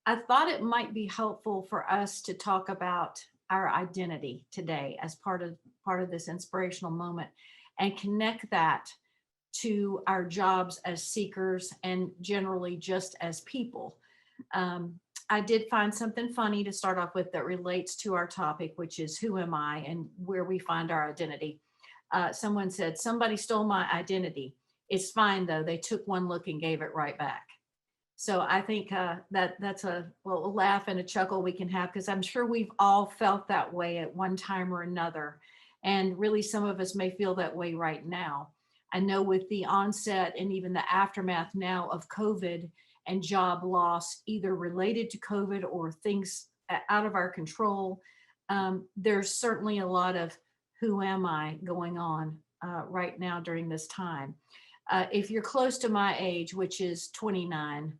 I thought it might be helpful for us to talk about our identity today as part of this inspirational moment and connect that to our jobs as seekers and generally just as people. Um, I did find something funny to start off with that relates to our topic, which is who am I and where we find our identity. Someone said, somebody stole my identity. It's fine though. They took one look and gave it right back. So I think that's a laugh and a chuckle we can have because I'm sure we've all felt that way at one time or another. And really, some of us may feel that way right now. I know with the onset and even the aftermath now of COVID and job loss, either related to COVID or things out of our control, there's certainly a lot of who am I going on right now during this time. If you're close to my age, which is 29,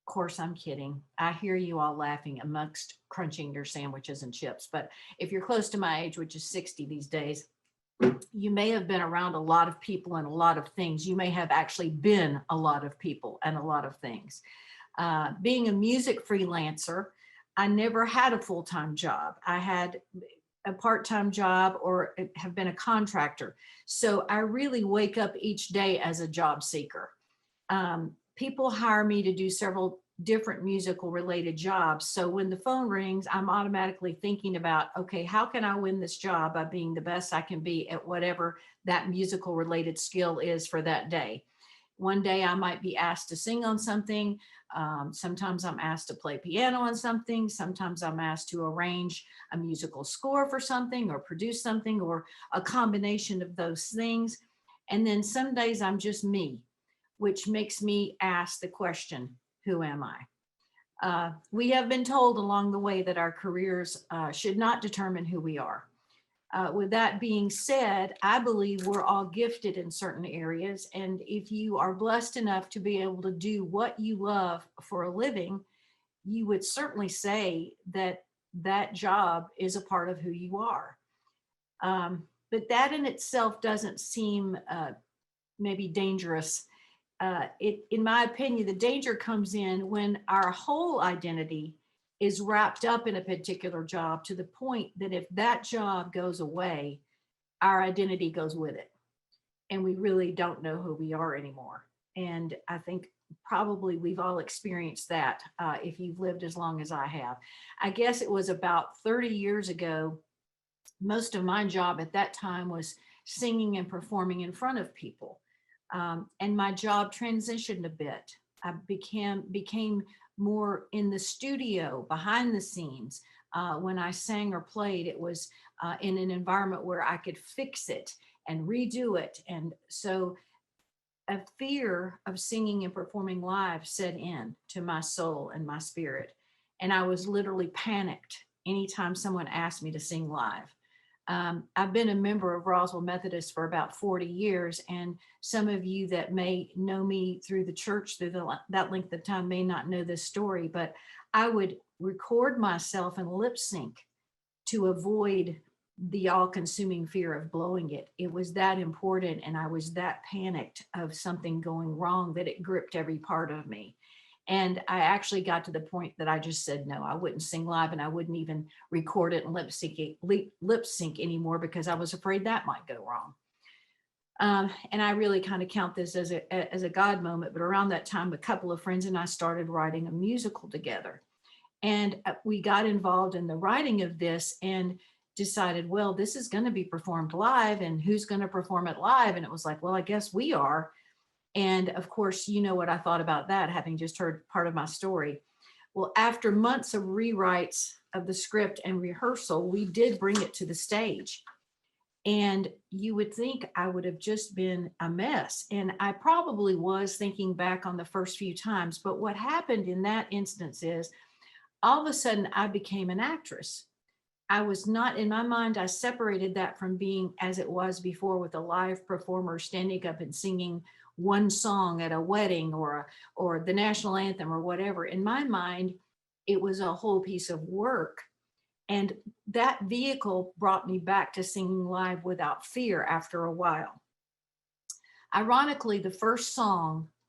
course, I'm kidding. I hear you all laughing amongst crunching your sandwiches and chips. But if you're close to my age, which is 60 these days, you may have been around a lot of people and a lot of things. You may have actually been a lot of people and a lot of things. Being a music freelancer, I never had a full time job. I had a part time job or have been a contractor. So I really wake up each day as a job seeker. People hire me to do several different musical related jobs. So when the phone rings, I'm automatically thinking about, okay, how can I win this job by being the best I can be at whatever that musical related skill is for that day? One day I might be asked to sing on something. Sometimes I'm asked to play piano on something. Sometimes I'm asked to arrange a musical score for something or produce something or a combination of those things. And then some days I'm just me, which makes me ask the question, who am I? We have been told along the way that our careers should not determine who we are. With that being said, I believe we're all gifted in certain areas. And if you are blessed enough to be able to do what you love for a living, you would certainly say that that job is a part of who you are. But that in itself doesn't seem maybe dangerous. In my opinion, the danger comes in when our whole identity is wrapped up in a particular job to the point that if that job goes away, our identity goes with it. And we really don't know who we are anymore. And I think probably we've all experienced that if you've lived as long as I have. I guess it was about 30 years ago. Most of my job at that time was singing and performing in front of people. And my job transitioned a bit. I became more in the studio, behind the scenes. When I sang or played, it was in an environment where I could fix it and redo it. And so a fear of singing and performing live set in to my soul and my spirit. And I was literally panicked anytime someone asked me to sing live. I've been a member of Roswell Methodist for about 40 years, and some of you that may know me through the church through that length of time may not know this story, but I would record myself and lip sync to avoid the all-consuming fear of blowing it. It was that important, and I was that panicked of something going wrong that it gripped every part of me. And I actually got to the point that I just said, no, I wouldn't sing live and I wouldn't even record it and lip sync anymore because I was afraid that might go wrong. And I really kind of count this as a God moment. But around that time, a couple of friends and I started writing a musical together. And we got involved in the writing of this and decided, well, this is going to be performed live and who's going to perform it live? And it was like, well, I guess we are. And of course, you know what I thought about that, having just heard part of my story. Well, after months of rewrites of the script and rehearsal, we did bring it to the stage. And you would think I would have just been a mess. And I probably was thinking back on the first few times. But what happened in that instance is all of a sudden I became an actress. I was not, in my mind, I separated that from being as it was before with a live performer standing up and singing one song at a wedding or the national anthem or whatever. In my mind, it was a whole piece of work. And that vehicle brought me back to singing live without fear after a while. Ironically, the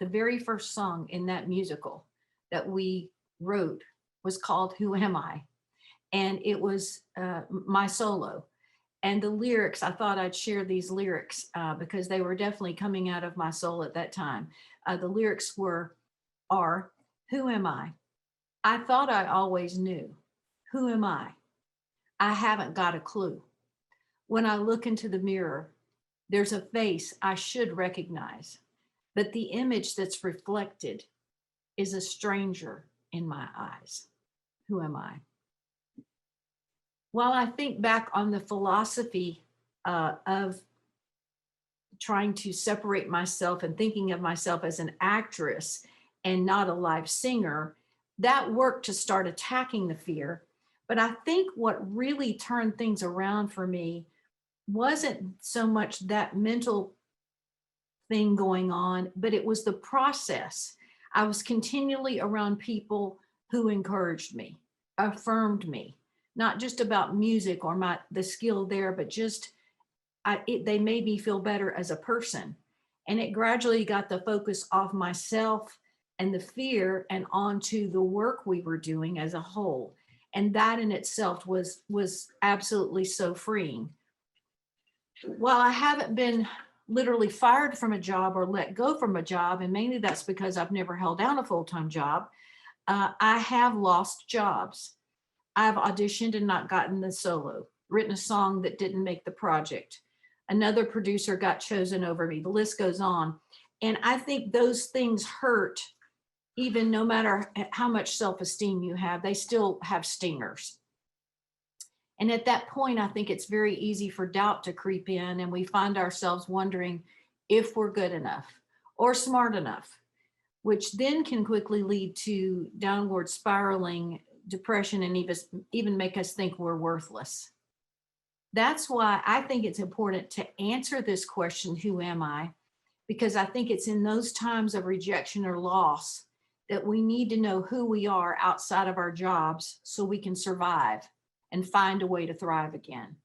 very first song in that musical that we wrote was called Who Am I? And it was my solo. And the lyrics, I thought I'd share these lyrics because they were definitely coming out of my soul at that time. The lyrics are, who am I? I thought I always knew. Who am I? I haven't got a clue. When I look into the mirror, there's a face I should recognize, but the image that's reflected is a stranger in my eyes. Who am I? While I think back on the philosophy of trying to separate myself and thinking of myself as an actress and not a live singer, that worked to start attacking the fear. But I think what really turned things around for me wasn't so much that mental thing going on, but it was the process. I was continually around people who encouraged me, affirmed me, not just about music or the skill there, but just they made me feel better as a person. And it gradually got the focus off myself and the fear and onto the work we were doing as a whole. And that in itself was absolutely so freeing. While I haven't been literally fired from a job or let go from a job, and mainly that's because I've never held down a full-time job, I have lost jobs. I've auditioned and not gotten the solo, written a song that didn't make the project. Another producer got chosen over me. The list goes on. And I think those things hurt, even no matter how much self-esteem you have, they still have stingers. And at that point, I think it's very easy for doubt to creep in, and we find ourselves wondering if we're good enough or smart enough, which then can quickly lead to downward spiraling depression and even make us think we're worthless. That's why I think it's important to answer this question, who am I? Because I think it's in those times of rejection or loss that we need to know who we are outside of our jobs so we can survive and find a way to thrive again.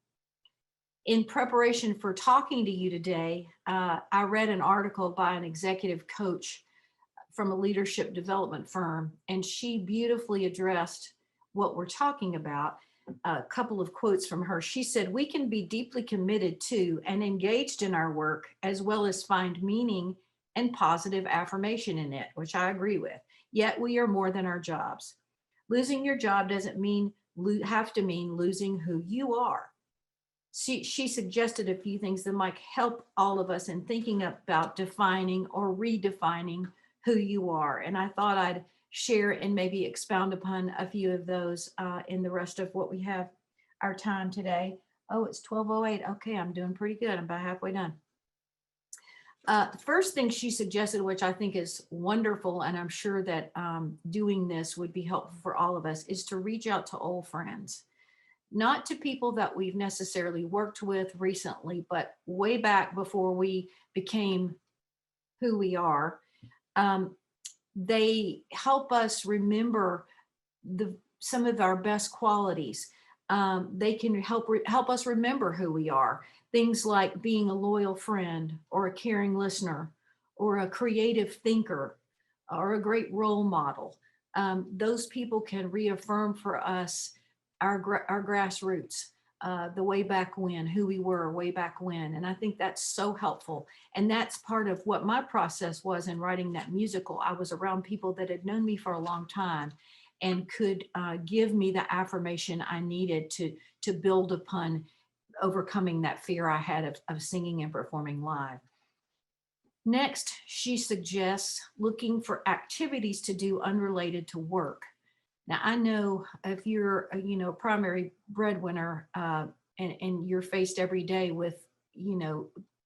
In preparation for talking to you today, I read an article by an executive coach from a leadership development firm, and she beautifully addressed what we're talking about. A couple of quotes from her. She said, "We can be deeply committed to and engaged in our work, as well as find meaning and positive affirmation in it," which I agree with. "Yet we are more than our jobs. Losing your job doesn't have to mean losing who you are." She suggested a few things that might help all of us in thinking about defining or redefining who you are. And I thought I'd share and maybe expound upon a few of those in the rest of what we have our time today. Oh, it's 12:08. Okay, I'm doing pretty good. I'm about halfway done. The first thing she suggested, which I think is wonderful, and I'm sure that doing this would be helpful for all of us, is to reach out to old friends. Not to people that we've necessarily worked with recently, but way back before we became who we are. They help us remember some of our best qualities. They can help us remember who we are. Things like being a loyal friend or a caring listener or a creative thinker or a great role model. Those people can reaffirm for us our grassroots, the way back when, who we were way back when. And I think that's so helpful. And that's part of what my process was in writing that musical. I was around people that had known me for a long time and could give me the affirmation I needed to build upon overcoming that fear I had of singing and performing live. Next, she suggests looking for activities to do unrelated to work. Now, I know if you're, a primary breadwinner and you're faced every day with,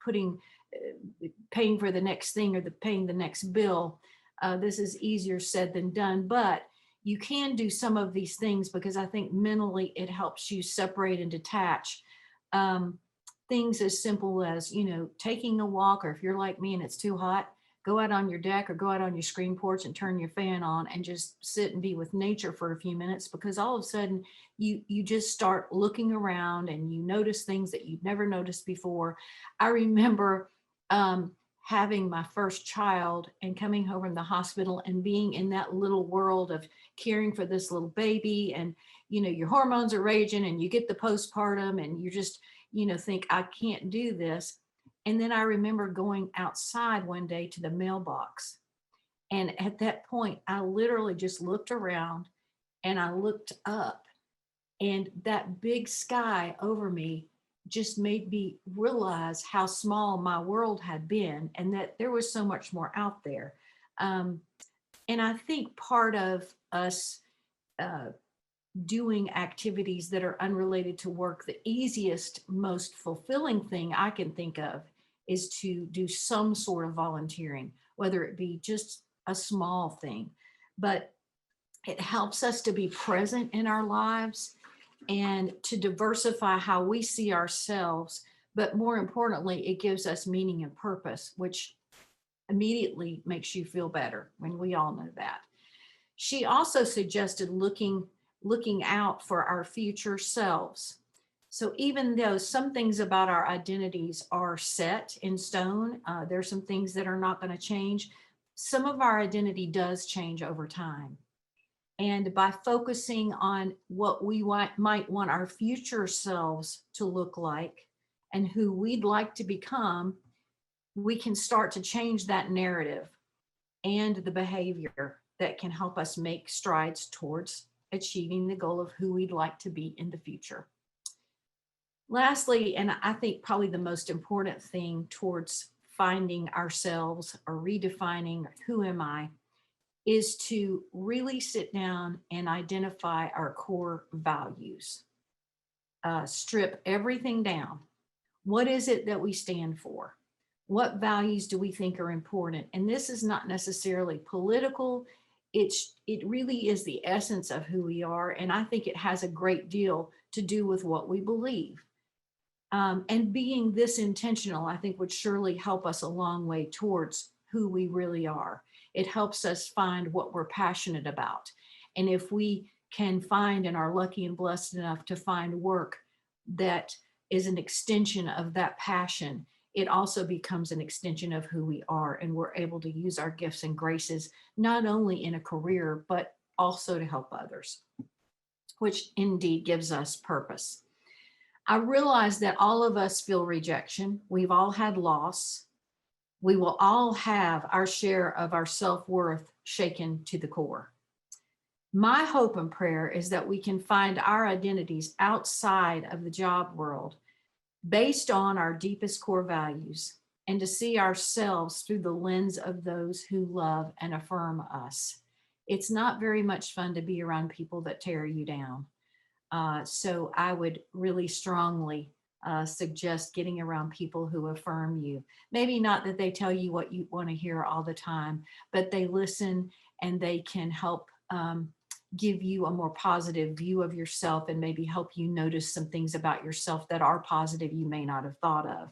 putting, paying for the next thing or paying the next bill, this is easier said than done. But you can do some of these things because I think mentally it helps you separate and detach. Things as simple as, taking a walk, or if you're like me and it's too hot, go out on your deck or go out on your screen porch and turn your fan on and just sit and be with nature for a few minutes, because all of a sudden you just start looking around and you notice things that you've never noticed before. I remember having my first child and coming home from the hospital and being in that little world of caring for this little baby. And, your hormones are raging and you get the postpartum and you just, think, I can't do this. And then I remember going outside one day to the mailbox. And at that point, I literally just looked around and I looked up, and that big sky over me just made me realize how small my world had been and that there was so much more out there. Um, and I think part of us uh, doing activities that are unrelated to work, the easiest, most fulfilling thing I can think of is to do some sort of volunteering, whether it be just a small thing. But it helps us to be present in our lives and to diversify how we see ourselves. But more importantly, it gives us meaning and purpose, which immediately makes you feel better. When we all know that. She also suggested looking out for our future selves. So even though some things about our identities are set in stone, there's some things that are not going to change. Some of our identity does change over time. And by focusing on what we might want our future selves to look like and who we'd like to become, we can start to change that narrative and the behavior that can help us make strides towards achieving the goal of who we'd like to be in the future. Lastly, and I think probably the most important thing towards finding ourselves or redefining who am I, is to really sit down and identify our core values. Strip everything down. What is it that we stand for? What values do we think are important? And this is not necessarily political. It really is the essence of who we are. And I think it has a great deal to do with what we believe. And being this intentional, I think would surely help us a long way towards who we really are. It helps us find what we're passionate about. And if we can find and are lucky and blessed enough to find work that is an extension of that passion, it also becomes an extension of who we are. And we're able to use our gifts and graces, not only in a career, but also to help others, which indeed gives us purpose. I realize that all of us feel rejection. We've all had loss. We will all have our share of our self-worth shaken to the core. My hope and prayer is that we can find our identities outside of the job world based on our deepest core values and to see ourselves through the lens of those who love and affirm us. It's not very much fun to be around people that tear you down. So I would really strongly suggest getting around people who affirm you. Maybe not that they tell you what you want to hear all the time, but they listen and they can help give you a more positive view of yourself and maybe help you notice some things about yourself that are positive you may not have thought of.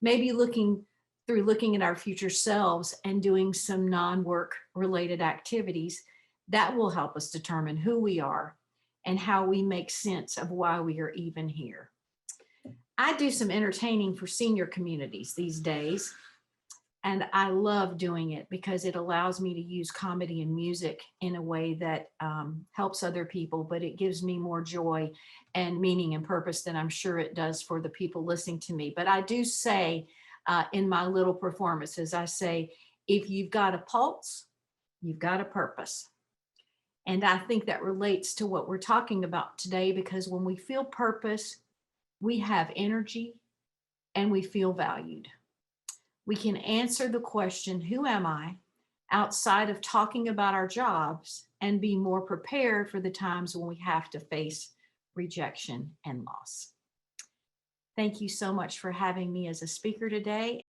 Maybe looking at our future selves and doing some non-work related activities that will help us determine who we are and how we make sense of why we are even here. I do some entertaining for senior communities these days, and I love doing it because it allows me to use comedy and music in a way that helps other people, but it gives me more joy and meaning and purpose than I'm sure it does for the people listening to me. But I do say in my little performances, I say, if you've got a pulse, you've got a purpose. And I think that relates to what we're talking about today, because when we feel purpose, we have energy and we feel valued. We can answer the question, who am I, outside of talking about our jobs and be more prepared for the times when we have to face rejection and loss. Thank you so much for having me as a speaker today.